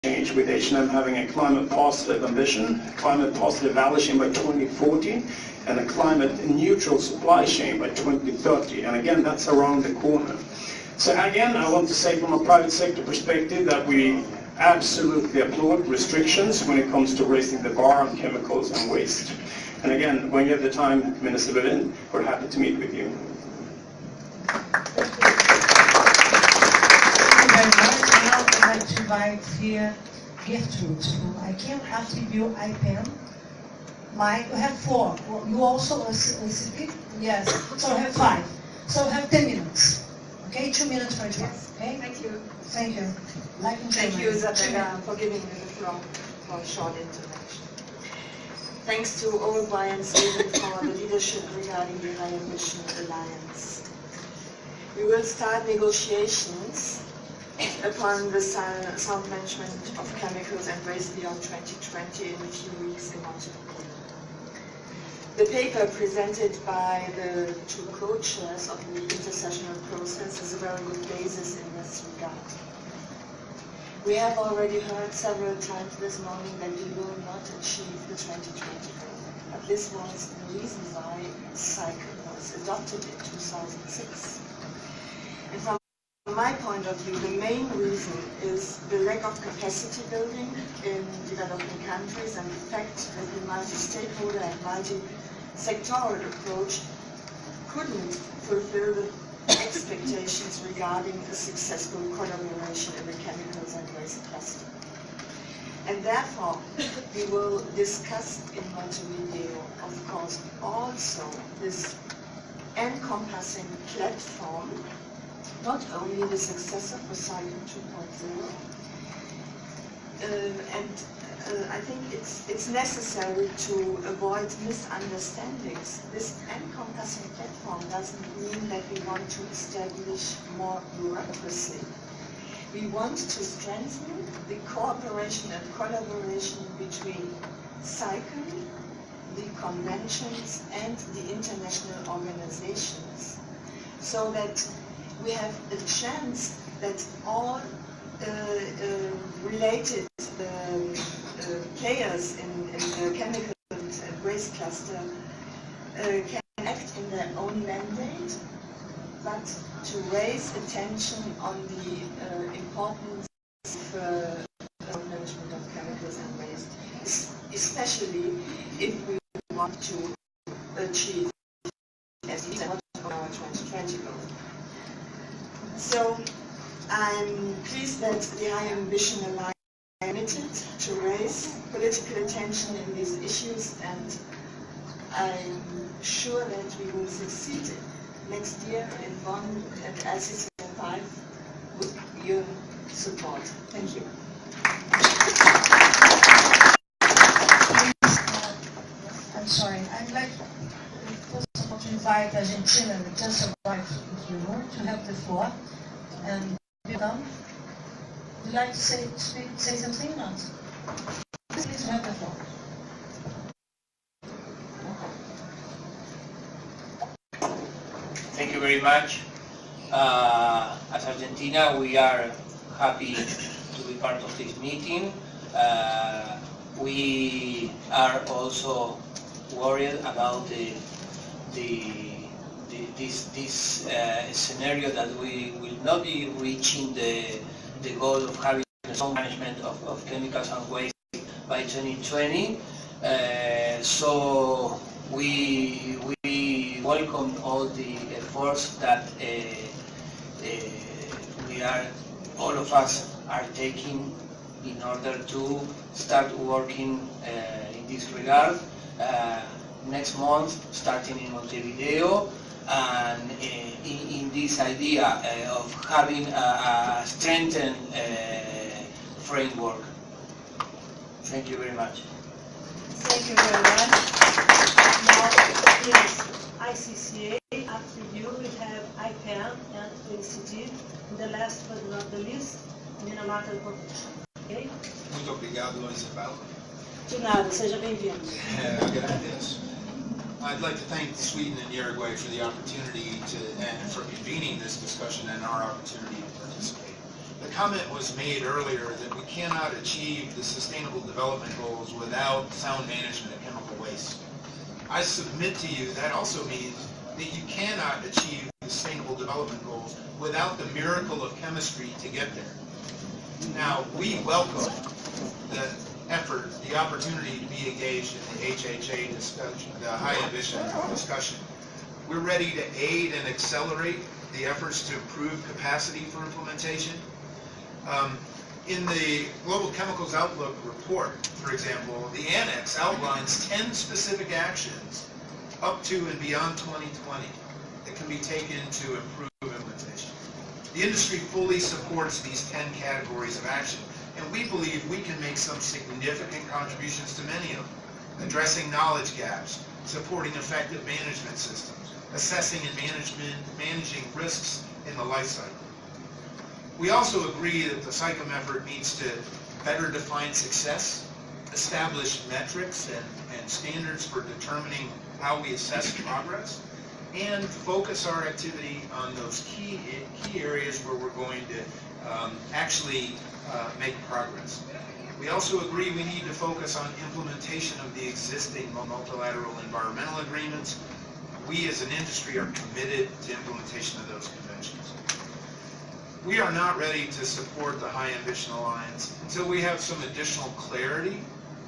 change, with H&M having a climate positive ambition, a climate positive value chain by 2040, and a climate neutral supply chain by 2030. And again, that's around the corner. So again, I want to say from a private sector perspective that we absolutely applaud restrictions when it comes to raising the bar on chemicals and waste. And again, when you have the time, Minister Berlin, we're happy to meet with you. Now I'd like to invite here Gertrude, who I can attribute IPAN. Mike, you have 4. You also speak? Yes. So I have 5. So I have 10 minutes. Okay, 2 minutes for each one. Okay? Thank you. Thank you. Thank you, Isabella, for giving me the floor for a short introduction. Thanks to Uruguay and Sweden for the leadership regarding the High Emission Alliance. We will start negotiations upon the sound management of chemicals and waste beyond 2020 in a few weeks in Montevideo. The paper presented by the 2 co-chairs of the intersessional process is a very good basis in this regard. We have already heard several times this morning that we will not achieve the 2020 goal, but this was the reason why a cycle was adopted in 2006. And from my point of view, the main reason is the lack of capacity building in developing countries and the fact that the multi-stakeholder and multi-sectoral approach couldn't fulfill the expectations regarding a successful collaboration in the chemicals and waste cluster. And therefore, we will discuss in Montevideo, of course, also this encompassing platform, not only the successor for Cycle 2.0, I think it's necessary to avoid misunderstandings. This encompassing platform doesn't mean that we want to establish more bureaucracy. We want to strengthen the cooperation and collaboration between Cycle, the conventions, and the international organizations, so that we have a chance that all related players in the chemical and waste cluster can act in their own mandate, but to raise attention on the importance of management of chemicals and waste, especially if we want to achieve at least our 2020 goal. So I'm pleased that the High Ambition Alliance committed to raise political attention in these issues, and I'm sure that we will succeed next year in Bonn and LCC5 with your support. Thank you. I'm sorry. I'd like first of all to invite Argentina, that just arrived in the room, to have the floor. And welcome. Would you like to say something or not? Please have the floor. Thank you very much. As Argentina, we are happy to be part of this meeting. We are also worried about this scenario that we will not be reaching the goal of having sound management of chemicals and waste by 2020. So we welcome all the efforts that all of us are taking in order to start working in this regard. Next month, starting in Montevideo, and in this idea of having a strengthened framework. Thank you very much. Thank you very much. Now, yes, ICCA, after you, we have IPAN and OECD, and the last but not the least, Minamata Corporation. Okay? Muito obrigado, Isabel. De nada, seja bem-vindo. Gracias. I'd like to thank Sweden and Uruguay for the opportunity and for convening this discussion and our opportunity to participate. comment was made earlier that we cannot achieve the Sustainable Development Goals without sound management of chemical waste. I submit to you that also means that you cannot achieve the Sustainable Development Goals without the miracle of chemistry to get there. Now, we welcome the effort, the opportunity to be engaged in the HHA discussion, the high ambition discussion. We're ready to aid and accelerate the efforts to improve capacity for implementation. In the Global Chemicals Outlook report, for example, the annex outlines 10 specific actions up to and beyond 2020 that can be taken to improve implementation. The industry fully supports these 10 categories of action, and we believe we can make some significant contributions to many of them, addressing knowledge gaps, supporting effective management systems, assessing and managing risks in the life cycle. We also agree that the SICOM effort needs to better define success, establish metrics and standards for determining how we assess progress, and focus our activity on those key areas where we're going to actually make progress. We also agree we need to focus on implementation of the existing multilateral environmental agreements. We as an industry are committed to implementation of those conventions. We are not ready to support the High Ambition Alliance until we have some additional clarity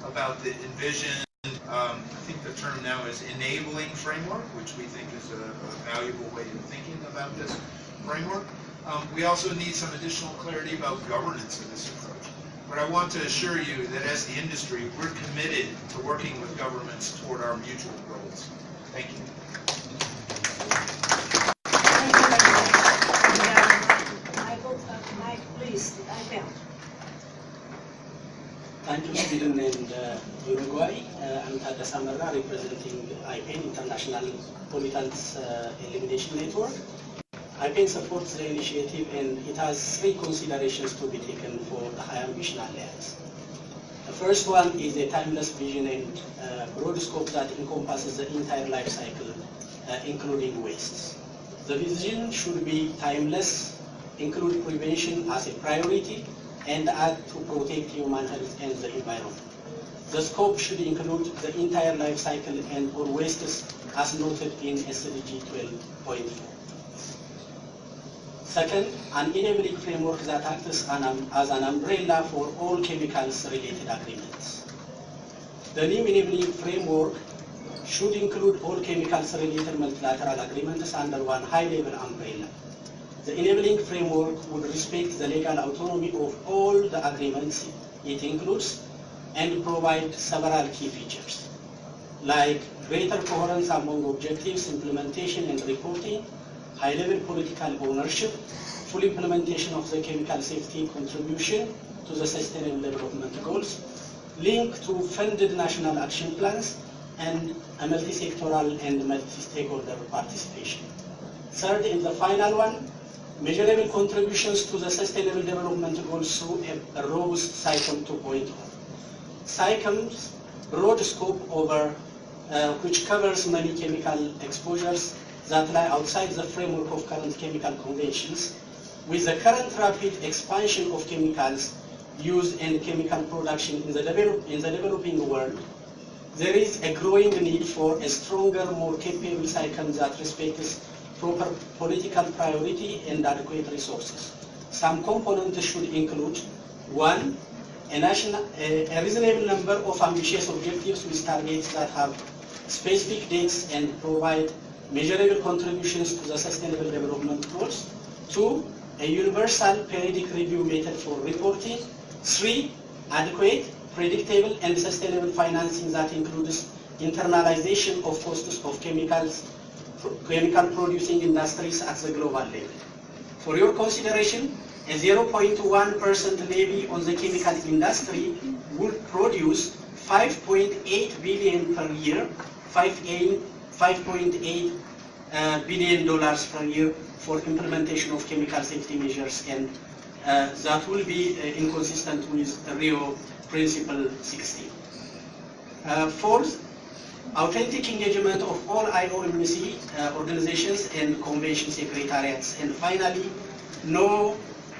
about the envisioned, I think the term now is enabling framework, which we think is a valuable way of thinking about this framework. We also need some additional clarity about governance of this approach. But I want to assure you that as the industry, we're committed to working with governments toward our mutual goals. Thank you. Mike, please, IPAN. Thank you, Sweden and Uruguay. I'm Tadda Samarra, representing IPAN, International Pollutants Elimination Network. IPAN supports the initiative, and it has three considerations to be taken for the High Ambition Alliance. The first one is a timeless vision and broad scope that encompasses the entire life cycle, including wastes. The vision should be timeless, include prevention as a priority, and act to protect human health and the environment. The scope should include the entire life cycle and all wastes as noted in SDG 12.4. Second, an enabling framework that acts as an umbrella for all chemicals-related agreements. The new enabling framework should include all chemicals-related multilateral agreements under one high-level umbrella. The enabling framework would respect the legal autonomy of all the agreements it includes and provide several key features, like greater coherence among objectives, implementation and reporting, high-level political ownership, full implementation of the chemical safety contribution to the Sustainable Development Goals, link to funded national action plans, and a multi-sectoral and multi-stakeholder participation. Third, and the final one, measurable contributions to the Sustainable Development Goals through a robust SICOM 2.0. SICOM's broad scope over which covers many chemical exposures that lie outside the framework of current chemical conventions. With the current rapid expansion of chemicals used in chemical production in the developing world, there is a growing need for a stronger, more capable SICOM that respects proper political priority and adequate resources. Some components should include: 1. A reasonable number of ambitious objectives with targets that have specific dates and provide measurable contributions to the Sustainable Development Goals. 2. A universal periodic review method for reporting. 3. Adequate, predictable, and sustainable financing that includes internalization of costs of chemical producing industries at the global level. For your consideration, a 0.1% levy on the chemical industry would produce 5.8 billion per year, $5.8 billion per year for implementation of chemical safety measures, and that will be inconsistent with Rio Principle 16. Fourth, authentic engagement of all IOMC organizations and convention secretariats. And finally, no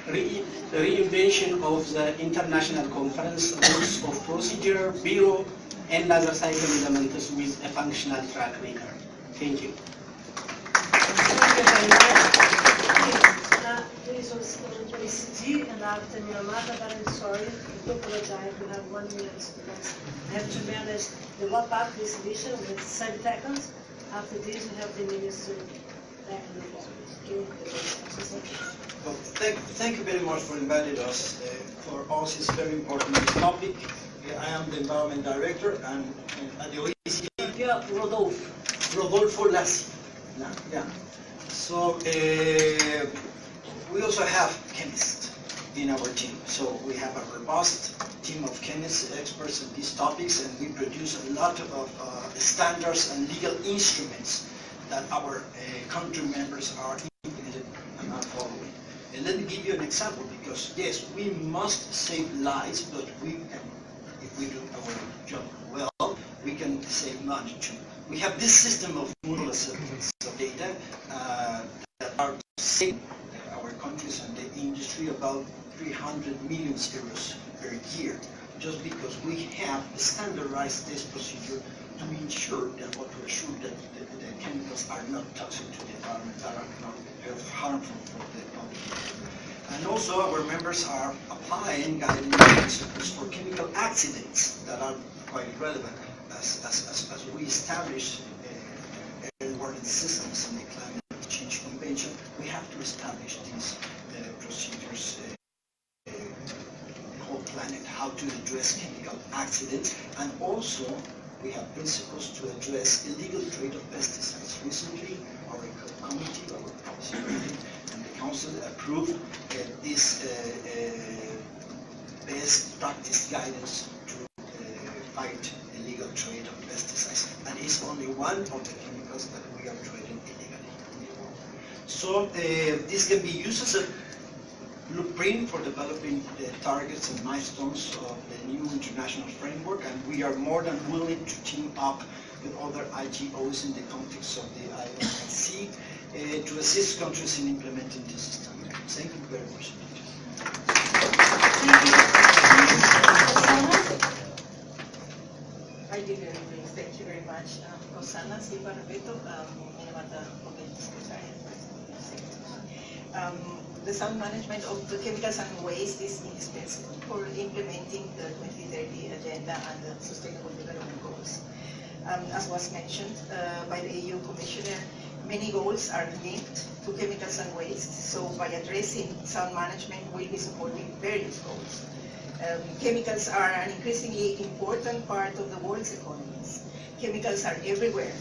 reinvention of the International Conference Rules of Procedure Bureau and laser cycle elements with a functional track record. Thank you. Please also OECD and after Myanmar, but I'm sorry to apologize. We have 1 minute because I have to manage the wrap-up this edition with 7 seconds. After this, we have the minister back in the floor. Well, thank you very much for inviting us. For us, it's a very important topic. I am the environment director, and at the OECD, Rodolfo Lassi. Yeah. So we also have chemists in our team. So we have a robust team of chemists, experts in these topics, and we produce a lot of standards and legal instruments that our country members are implemented and are following. And let me give you an example, because yes, we must save lives, but we can, if we do our job well, we can save money too. We have this system of mutual acceptance of data that are saving our countries and the industry about 300 million euros per year, just because we have standardized this procedure to ensure that, or to assure that the chemicals are not toxic to the environment, that are not harmful for the public. And also our members are applying guiding principles for chemical accidents that are quite relevant as we establish early warning systems in the climate change convention. We have to establish these procedures called Planet, how to address chemical accidents, and also we have principles to address illegal trade of pesticides. Recently, our committee, our policy committee, and the council approved this best practice guidance to fight illegal trade of pesticides, and it's only one of the chemicals that we are trading illegally in the world. So this can be used as a blueprint for developing the targets and milestones of the new international framework, and we are more than willing to team up with other IGOs in the context of the IOC to assist countries in implementing this system. Thank you very much. I did very brief. Thank you very much. Rosana Silva Roberto, Minamata Secretariat. The sound management of the chemicals and waste is indispensable for implementing the 2030 agenda and the sustainable development goals. As was mentioned by the EU Commissioner, many goals are linked to chemicals and waste, so by addressing sound management, we'll be supporting various goals. Chemicals are an increasingly important part of the world's economies. Chemicals are everywhere.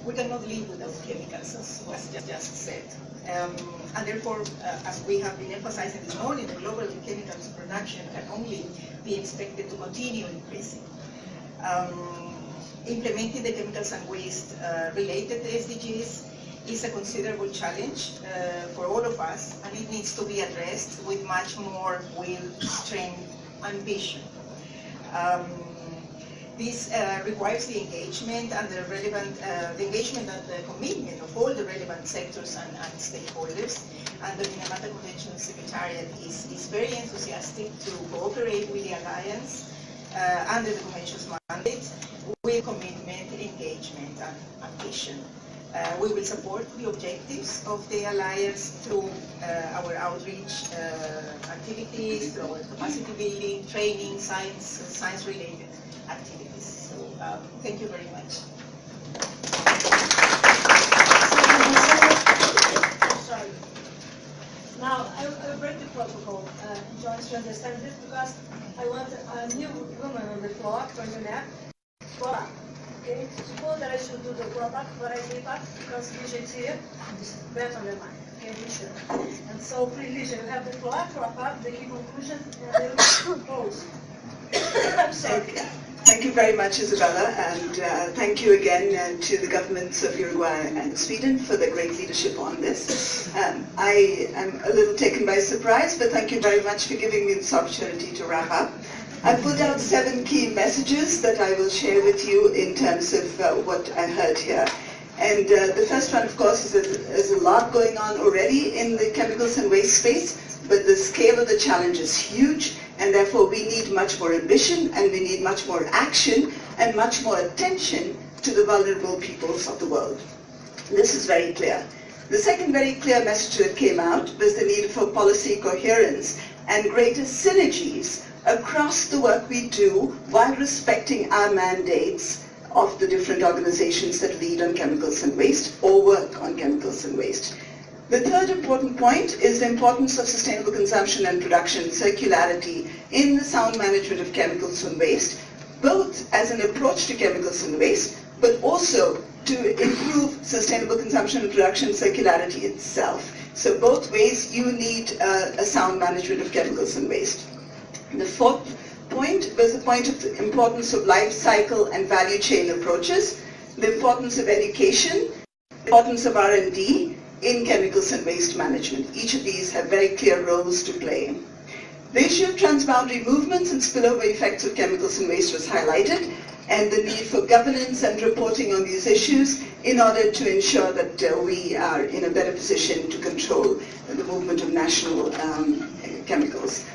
We cannot live without chemicals, as was just said. And therefore, as we have been emphasizing this morning, the global chemicals production can only be expected to continue increasing. Implementing the chemicals and waste related SDGs is a considerable challenge for all of us, and it needs to be addressed with much more will, strength, ambition. This requires the engagement and the relevant, the engagement and the commitment of all the relevant sectors and stakeholders. And the Minamata Convention Secretariat is very enthusiastic to cooperate with the Alliance under the Convention's mandate with commitment, engagement, and ambition. We will support the objectives of the Alliance through our outreach activities, through our capacity building, training, science-related activities. So thank you very much. Sorry. Now, I will break the protocol, Joyce, to understand this, because I want a new woman on the floor from UNEA. Okay, suppose that I should do the wrap-up, but I gave up because Ligia here is better than mine. Okay, be sure. And so, please, Ligia, you have the floor to wrap up, the key conclusion, and the close. I'm sorry. Thank you very much, Isabella, and thank you again to the governments of Uruguay and Sweden for the great leadership on this. I am a little taken by surprise, but thank you very much for giving me this opportunity to wrap up. I've pulled out 7 key messages that I will share with you in terms of what I heard here. And the first one, of course, is a lot going on already in the chemicals and waste space, but the scale of the challenge is huge, and therefore we need much more ambition, and we need much more action, and much more attention to the vulnerable peoples of the world. This is very clear. The second very clear message that came out was the need for policy coherence and greater synergies across the work we do while respecting our mandates of the different organizations that lead on chemicals and waste or work on chemicals and waste. The third important point is the importance of sustainable consumption and production, circularity in the sound management of chemicals and waste, both as an approach to chemicals and waste, but also to improve sustainable consumption and production circularity itself. So both ways you need a sound management of chemicals and waste. The fourth point was the point of the importance of life cycle and value chain approaches, the importance of education, the importance of R&D in chemicals and waste management. Each of these have very clear roles to play. The issue of transboundary movements and spillover effects of chemicals and waste was highlighted, and the need for governance and reporting on these issues in order to ensure that we are in a better position to control the movement of national chemicals.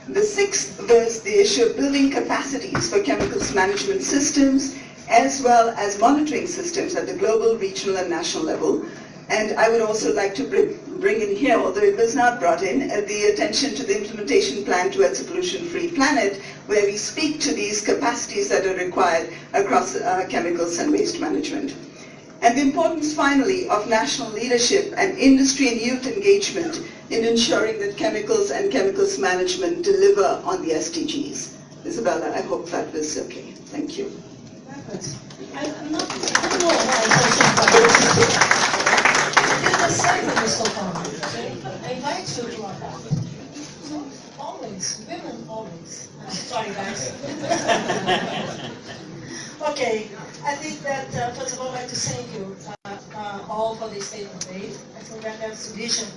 The sixth was the issue of building capacities for chemicals management systems as well as monitoring systems at the global, regional and national level. And I would also like to bring in here, although it was not brought in, the attention to the implementation plan towards a pollution-free planet, where we speak to these capacities that are required across chemicals and waste management. And the importance, finally, of national leadership and industry and youth engagement in ensuring that chemicals and chemicals management deliver on the SDGs. Isabella, I hope that was okay. Thank you. I don't know why it's so fun. The segment is so fun. I invite you to our back. Always, women always. Sorry, guys. Okay, I think that first of all, I'd like to thank you all for this statement made. I think that that's the vision